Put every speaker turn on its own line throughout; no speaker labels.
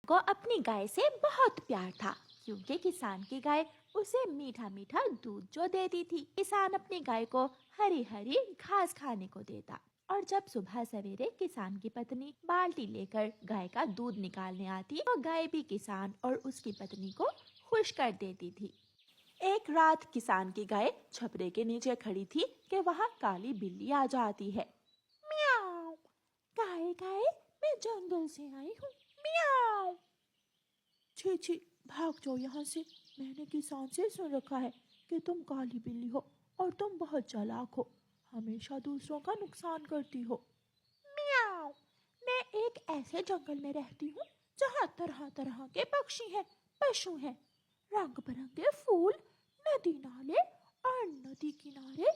को अपनी गाय से बहुत प्यार था, क्योंकि किसान की गाय उसे मीठा मीठा दूध जो देती थी। किसान अपनी गाय को हरी हरी घास खाने को देता, और जब सुबह सवेरे किसान की पत्नी बाल्टी लेकर गाय का दूध निकालने आती, तो गाय भी किसान और उसकी पत्नी को खुश कर देती थी। एक रात किसान की गाय छपरे के नीचे खड़ी थी कि वहाँ काली बिल्ली आ जाती है। मियाओ, गाय गाय, मैं जंगल से आई हूँ, मियाओ। छी छी, भाग जाओ यहाँ से। मैंने किसान से सुन रखा है कि तुम काली बिल्ली हो और तुम बहुत चालाक हो, हमेशा दूसरों का नुकसान करती हो। मियाओ, मैं एक ऐसे जंगल में रहती हूँ जहाँ तरह तरह के पक्षी हैं, पशु हैं, रंग बिरंगे फूल, नदी नाले और नदी किनारे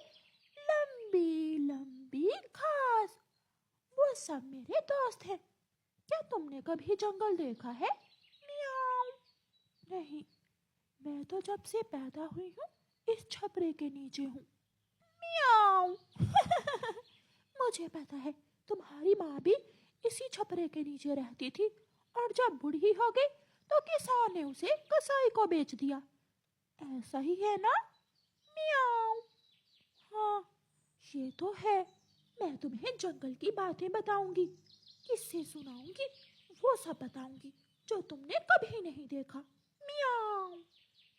लंबी लंबी घास, वो सब मेरे दोस्त हैं। क्या तुमने कभी जंगल देखा है? मियाओ। नहीं, मैं तो जब से पैदा हुई हूँ इस छपरे के नीचे हूँ। मियाओ। मुझे पता है, तुम्हारी माँ भी इसी छपरे के नीचे रहती थी, और जब बूढ़ी हो गई तो किसान ने उसे कसाई को बेच दिया। ऐसा ही है ना? मियाओ। हाँ, ये तो है। मैं तुम्हें जंगल की बातें बताऊंगी, किस्से सुनाऊंगी, वो सब बताऊंगी जो तुमने कभी नहीं देखा। मियाओ।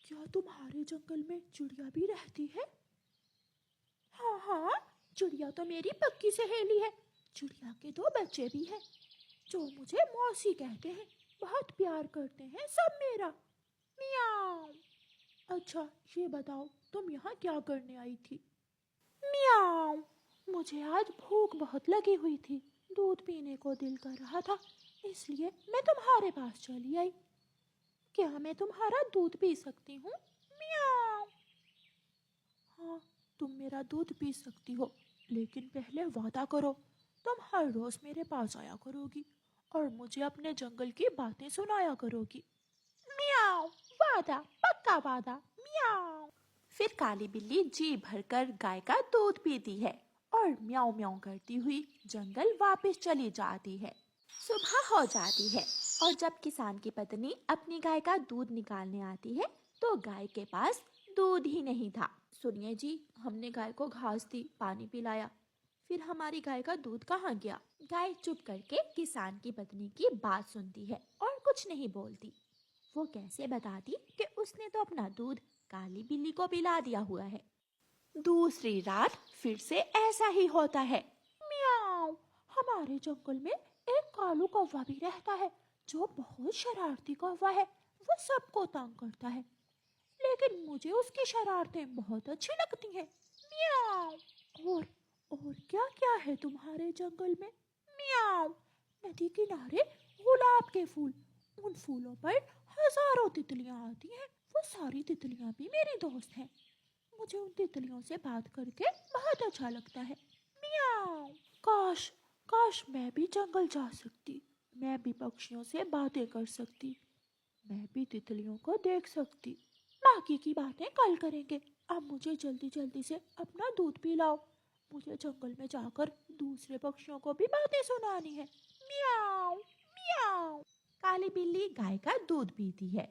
क्या तुम्हारे जंगल में चिड़िया भी रहती है? हाँ हाँ, चिड़िया तो मेरी पक्की सहेली है। चिड़िया के 2 बच्चे भी हैं जो मुझे मौसी कहते हैं, बहुत प्यार करते हैं सब मेरा। मियाओ। अच्छा, ये बताओ तुम यहाँ क्या करने आई थी? मियाओ, मुझे आज भूख बहुत लगी हुई थी, दूध पीने को दिल कर रहा था, इसलिए मैं तुम्हारे पास चली आई। क्या मैं तुम्हारा दूध पी सकती हूँ? मियाओ। हाँ, तुम मेरा दूध पी सकती हो, लेकिन पहले वादा करो, तुम हर रोज मेरे पास आया करोगी और मुझे अपने जंगल की बातें सुनाया करोगी। मियाओ, वादा, पक्का वादा, मियाओ। फिर काली बिल्ली जी भरकर गाय का दूध पीती है और म्याऊं म्याऊं करती हुई जंगल वापस चली जाती है। सुबह हो जाती है और जब किसान की पत्नी अपनी गाय का दूध निकालने आती है, तो गाय के पास दूध ही नहीं था। सुनिए जी, हमने गाय को घास दी, पानी पिलाया, फिर हमारी गाय का दूध कहाँ गया? गाय चुप करके किसान की पत्नी की बात सुनती है और कुछ नहीं बोलती। वो कैसे बताती कि उसने तो अपना दूध काली बिल्ली को पिला दिया हुआ है। दूसरी रात फिर से ऐसा ही होता है। मियाओ, हमारे जंगल में एक कालू कौवा भी रहता है जो बहुत शरारती कौवा है। वो सबको तंग करता है, लेकिन मुझे उसकी शरारतें बहुत अच्छी लगती हैं। मियाओ। और क्या क्या है तुम्हारे जंगल में? मियाओ। नदी किनारे गुलाब के फूल, उन फूलों पर हजारों तितलियां आती हैं। वो सारी तितलियां भी मेरी दोस्त हैं। मुझे उन तितलियों से बात करके बहुत अच्छा लगता है। मियाओ। काश काश मैं भी जंगल जा सकती, मैं भी पक्षियों से बातें कर सकती, मैं भी तितलियों को देख सकती। बाकी की बातें कल करेंगे, अब मुझे जल्दी जल्दी से अपना दूध पिलाओ। मुझे जंगल में जाकर दूसरे पक्षियों को भी बातें सुनानी है। मियाओ मियाओ। काली बिल्ली गाय का दूध पीती है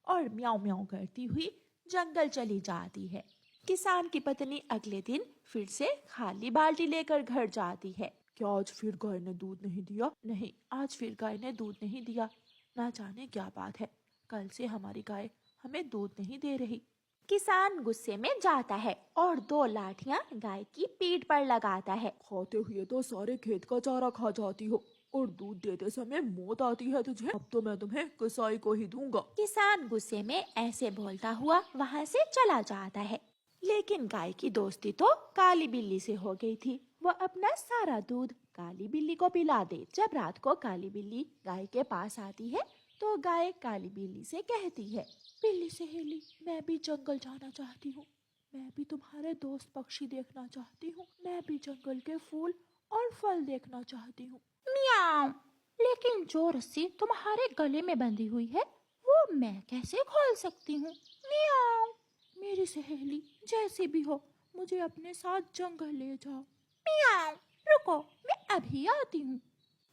और म्याऊं म्याऊं करती हुई जंगल चली जाती है। किसान की पत्नी अगले दिन फिर से खाली बाल्टी लेकर घर जाती है। क्या आज फिर गाय ने दूध नहीं दिया? नहीं, आज फिर गाय ने दूध नहीं दिया। ना जाने क्या बात है, कल से हमारी गाय हमें दूध नहीं दे रही। किसान गुस्से में जाता है और 2 लाठियां गाय की पीठ पर लगाता है। खाते हुए तो सारे खेत का चारा खा जाती हो और दूध देते समय मौत आती है तुझे। अब तो मैं तुम्हें कसाई को ही दूंगा। किसान गुस्से में ऐसे बोलता हुआ वहाँ से चला जाता है। लेकिन गाय की दोस्ती तो काली बिल्ली से हो गई थी। वो अपना सारा दूध काली बिल्ली को पिला दे। जब रात को काली बिल्ली गाय के पास आती है, तो गाय काली बिल्ली से कहती है, बिल्ली सहेली, मैं भी जंगल जाना चाहती हूँ, मैं भी तुम्हारे दोस्त पक्षी देखना चाहती हूँ, मैं भी जंगल के फूल और फल देखना चाहती हूँ। मियाओ। लेकिन जो रस्सी तुम्हारे गले में बंधी हुई है, वो मैं कैसे खोल सकती हूँ? मियाओ। मेरी सहेली, जैसी भी हो, मुझे अपने साथ जंगल ले जाओ। मियाओ। रुको, मैं अभी आती हूँ।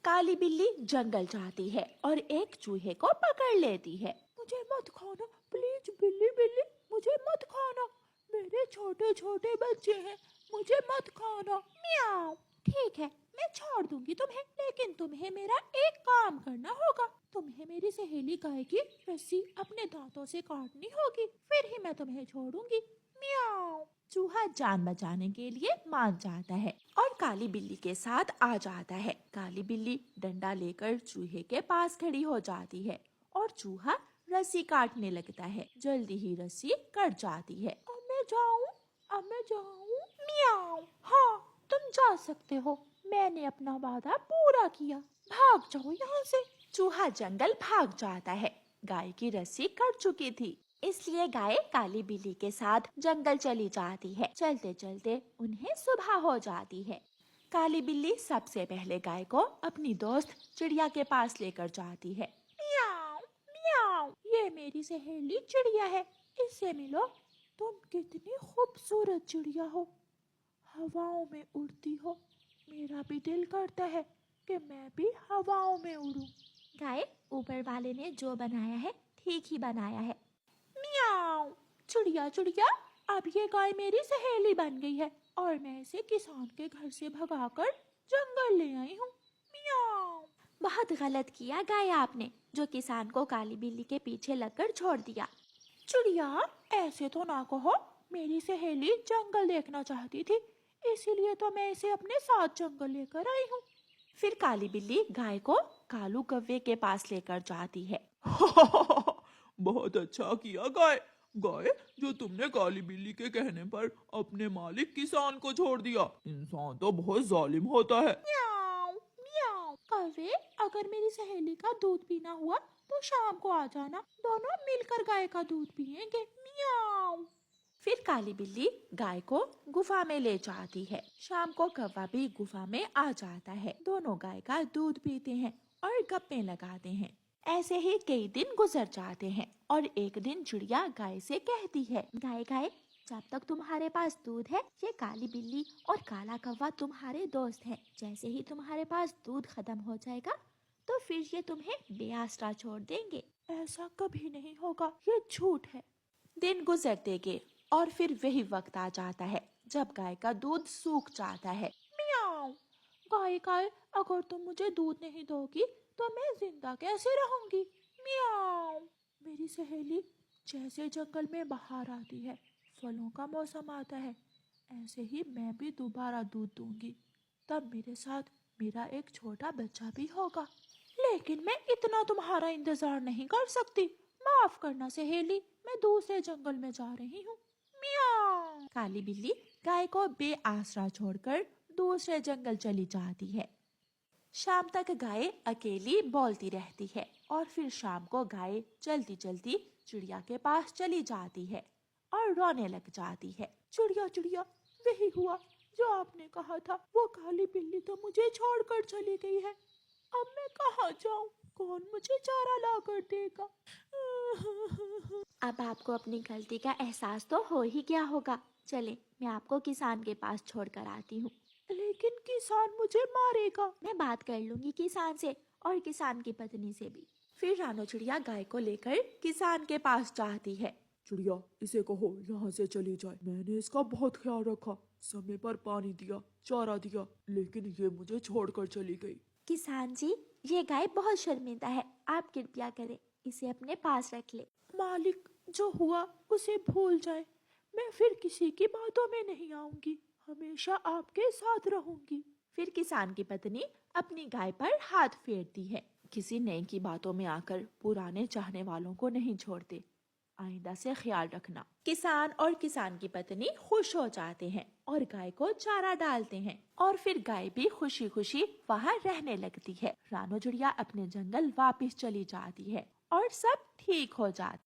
काली बिल्ली जंगल जाती है और एक चूहे को पकड़ लेती है। मुझे मत खाना प्लीज बिल्ली बिल्ली, मुझे मत खाना, मेरे छोटे छोटे बच्चे हैं, मुझे मत खाना। म्याऊ। ठीक है, मैं छोड़ दूंगी तुम्हें, लेकिन तुम्हें मेरा एक काम करना होगा। तुम्हें मेरी सहेली गाय की रस्सी अपने दांतों से काटनी होगी, फिर ही मैं तुम्हें छोड़ूंगी। म्याऊ। चूहा जान बचाने के लिए मान जाता है और काली बिल्ली के साथ आ जाता है। काली बिल्ली डंडा लेकर चूहे के पास खड़ी हो जाती है और चूहा रस्सी काटने लगता है। जल्दी ही रस्सी कट जाती है। अब मैं जाऊं? अब मैं जाऊं? म्याऊ। हाँ, तुम जा सकते हो, मैंने अपना वादा पूरा किया, भाग जाओ यहाँ से। चूहा जंगल भाग जाता है। गाय की रस्सी कट चुकी थी, इसलिए गाय काली बिल्ली के साथ जंगल चली जाती है। चलते चलते उन्हें सुबह हो जाती है। काली बिल्ली सबसे पहले गाय को अपनी दोस्त चिड़िया के पास लेकर जाती है। म्याऊ म्याऊ, ये मेरी सहेली चिड़िया है, इससे मिलो। तुम कितनी खूबसूरत चिड़िया हो, हवाओं में उड़ती हो, मेरा भी दिल करता है कि मैं भी हवाओं में उड़ूं। गाय, ऊपर वाले ने जो बनाया है ठीक ही बनाया है। म्याऊ। चिड़िया चिड़िया, अब ये गाय मेरी सहेली बन गई है और मैं इसे किसान के घर से भगाकर जंगल ले आई हूँ। म्याऊ। बहुत गलत किया गाय आपने, जो किसान को काली बिल्ली के पीछे लगकर छोड़ दिया। चिड़िया, ऐसे तो ना कहो, मेरी सहेली जंगल देखना चाहती थी, इसीलिए तो मैं इसे अपने साथ जंगल लेकर आई हूँ। फिर काली बिल्ली गाय को कालू कौवे के पास लेकर जाती है।
बहुत अच्छा किया गाय। गाय, जो तुमने काली बिल्ली के कहने पर अपने मालिक किसान को छोड़ दिया। इंसान तो बहुत जालिम होता है।
म्याऊ म्याऊ। कौवे, अगर मेरी सहेली का दूध पीना हुआ तो शाम को आ जाना, दोनों मिलकर गाय का दूध पिएंगे। म्याऊ। फिर काली बिल्ली गाय को गुफा में ले जाती है। शाम को कौवा भी गुफा में आ जाता है। दोनों गाय का दूध पीते हैं और गप्पे लगाते हैं। ऐसे ही कई दिन गुजर जाते हैं और एक दिन चिड़िया गाय से कहती है, गाय गाय, जब तक तुम्हारे पास दूध है, ये काली बिल्ली और काला कौवा तुम्हारे दोस्त हैं। जैसे ही तुम्हारे पास दूध खत्म हो जाएगा तो फिर ये तुम्हें बेआसरा छोड़ देंगे। ऐसा कभी नहीं होगा, ये झूठ है। दिन गुजरते गए और फिर वही वक्त आ जाता है जब गाय का दूध सूख जाता है। म्याऊ। गाय गाय, अगर तुम मुझे दूध नहीं दोगी तो मैं जिंदा कैसे रहूंगी। म्याऊ। मेरी सहेली, जैसे जंगल में बहार आती है, फलों का मौसम आता है, ऐसे ही मैं भी दोबारा दूध दूंगी। तब मेरे साथ मेरा एक छोटा बच्चा भी होगा। लेकिन मैं इतना तुम्हारा इंतजार नहीं कर सकती, माफ करना सहेली, मैं दूसरे जंगल में जा रही हूँ। म्याऊ। काली बिल्ली गाय को बेआसरा छोड़कर दूसरे जंगल चली जाती है। शाम तक गाय अकेली बोलती रहती है और फिर शाम को गाय जल्दी जल्दी चिड़िया के पास चली जाती है और रोने लग जाती है। चिड़िया चिड़िया, वही हुआ जो आपने कहा था, वो काली बिल्ली तो मुझे छोड़कर चली गई है। अब मैं कहाँ जाऊँ, कौन मुझे चारा ला कर देगा। अब आपको अपनी गलती का एहसास तो हो ही गया होगा। चले, मैं आपको किसान के पास छोड़ कर आती हूँ। लेकिन किसान मुझे मारेगा। मैं बात कर लूंगी किसान से और किसान की पत्नी से भी। फिर रानो चिड़िया गाय को लेकर किसान के पास जाती है।
चिड़िया, इसे कहो यहाँ से चली जाए। मैंने इसका बहुत ख्याल रखा, समय पर पानी दिया, चारा दिया, लेकिन ये मुझे छोड़कर चली गई।
किसान जी, ये गाय बहुत शर्मिंदा है, आप कृपया करें इसे अपने पास रख ले। मालिक, जो हुआ उसे भूल जाए, मैं फिर किसी की बातों में नहीं आऊंगी, हमेशा आपके साथ रहूंगी। फिर किसान की पत्नी अपनी गाय पर हाथ फेरती है।
किसी नए की बातों में आकर पुराने चाहने वालों को नहीं छोड़ते, आइंदा से ख्याल रखना।
किसान और किसान की पत्नी खुश हो जाते हैं और गाय को चारा डालते हैं और फिर गाय भी खुशी खुशी वहाँ रहने लगती है। रानो चिड़िया अपने जंगल वापस चली जाती है और सब ठीक हो जाता है।